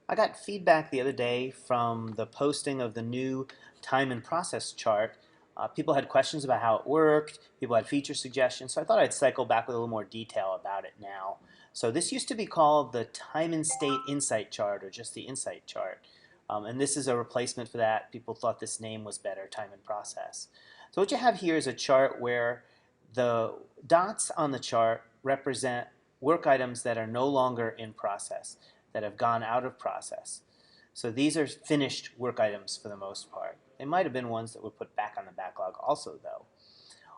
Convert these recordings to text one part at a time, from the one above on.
I got feedback the other day from the posting of the new time and process chart. People had questions about how it worked, people had feature suggestions, so I thought I'd cycle back with a little more detail about it now. So this used to be called the time and state insight chart, or just the insight chart. And this is a replacement for that. People thought this name was better, time and process. So what you have here is a chart where the dots on the chart represent work items that are no longer in process, that have gone out of process. So these are finished work items for the most part. They might have been ones that were put back on the backlog also, though.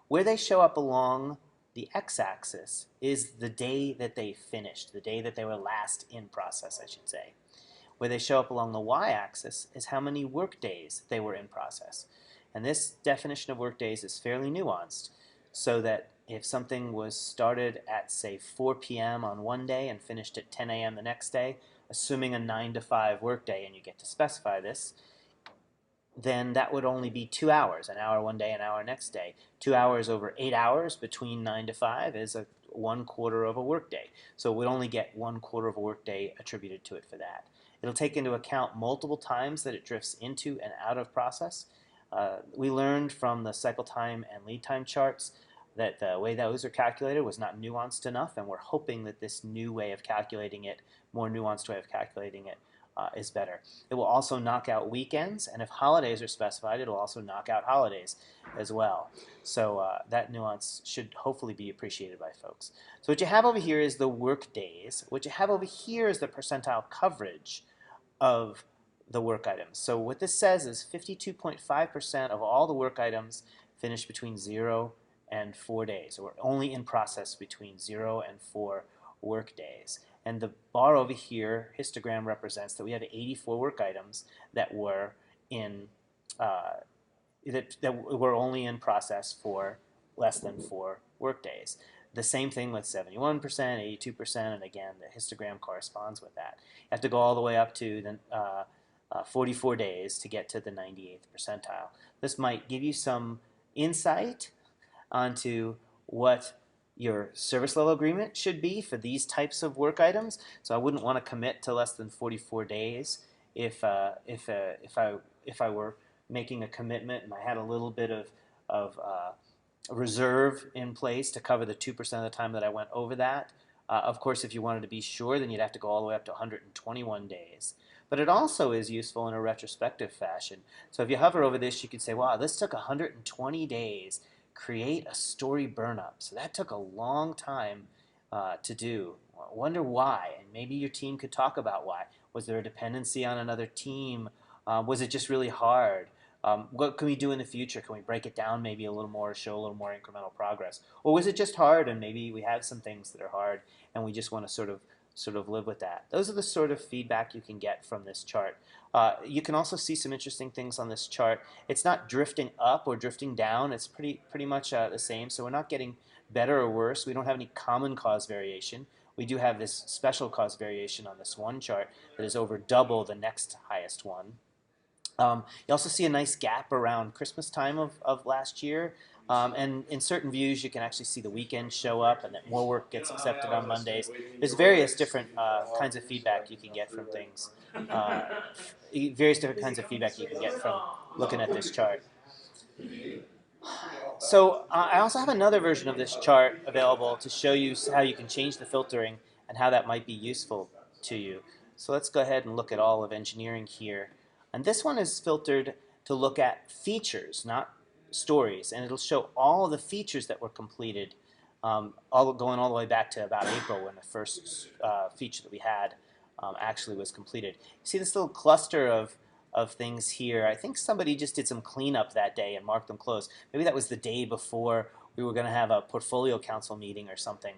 Where they show up along the x-axis is the day that they finished, the day that they were last in process, I should say. Where they show up along the y-axis is how many work days they were in process. And this definition of work days is fairly nuanced, so that if something was started at, say, 4 p.m. on one day and finished at 10 a.m. the next day, assuming a 9 to 5 workday, and you get to specify this, then that would only be 2 hours, an hour one day, an hour next day. 2 hours over 8 hours between 9 to 5 is a 1/4 of a workday. So we'd only get 1/4 of a workday attributed to it for that. It'll take into account multiple times that it drifts into and out of process. We learned from the cycle time and lead time charts that the way those are calculated was not nuanced enough, and we're hoping that this new way of calculating it, more nuanced way of calculating it, is better. It will also knock out weekends, and if holidays are specified, it will also knock out holidays as well. So that nuance should hopefully be appreciated by folks. So what you have over here is the work days. What you have over here is the percentile coverage of the work items. So what this says is 52.5% of all the work items finish between 0 and 4 days. So we're only in process between 0 and 4 work days. And the bar over here, histogram, represents that we have 84 work items that were in that were only in process for less than 4 work days. The same thing with 71%, 82%, and again, the histogram corresponds with that. You have to go all the way up to the 44 days to get to the 98th percentile. This might give you some insight onto what your service level agreement should be for these types of work items. So I wouldn't want to commit to less than 44 days if I were making a commitment and I had a little bit of reserve in place to cover the 2% of the time that I went over that. Of course, if you wanted to be sure, then you'd have to go all the way up to 121 days. But it also is useful in a retrospective fashion. So if you hover over this, you could say, wow, this took 120 days. Create a story burn-up. So that took a long time to do. I wonder why, and maybe your team could talk about why. Was there a dependency on another team? Was it just really hard? What can we do in the future? Can we break it down maybe a little more, show a little more incremental progress? Or was it just hard and maybe we have some things that are hard and we just want to sort of live with that? Those are the sort of feedback you can get from this chart. You can also see some interesting things on this chart. It's not drifting up or drifting down. It's pretty much the same. So we're not getting better or worse. We don't have any common cause variation. We do have this special cause variation on this one chart that is over double the next highest one. You also see a nice gap around Christmas time of last year. And in certain views, you can actually see the weekend show up and that more work gets accepted on Mondays. There's various different kinds of feedback you can get from things. Various different kinds of feedback you can get from looking at this chart. So I also have another version of this chart available to show you how you can change the filtering and how that might be useful to you. So let's go ahead and look at all of engineering here. And this one is filtered to look at features, not stories. And it'll show all the features that were completed, going all the way back to about April when the first feature that we had actually was completed. You see this little cluster of things here. I think somebody just did some cleanup that day and marked them closed. Maybe that was the day before we were going to have a portfolio council meeting or something,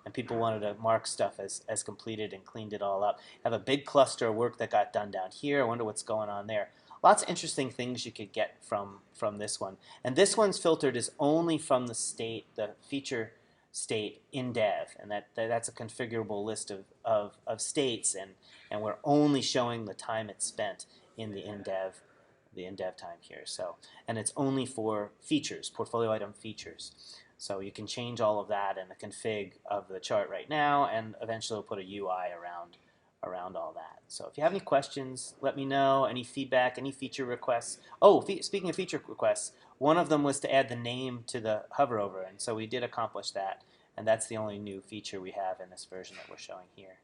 and people wanted to mark stuff as completed and cleaned it all up. Have a big cluster of work that got done down here. I wonder what's going on there. Lots of interesting things you could get from this one. And this one's filtered is only from the state, the feature state in dev, and that's a configurable list of states, and we're only showing the time it's spent in the in-dev time here. So, and it's only for features, portfolio item features. So you can change all of that in the config of the chart right now, and eventually we'll put a UI around all that. So if you have any questions, let me know. Any feedback, any feature requests. Oh, speaking of feature requests, one of them was to add the name to the hover over, and so we did accomplish that. And that's the only new feature we have in this version that we're showing here.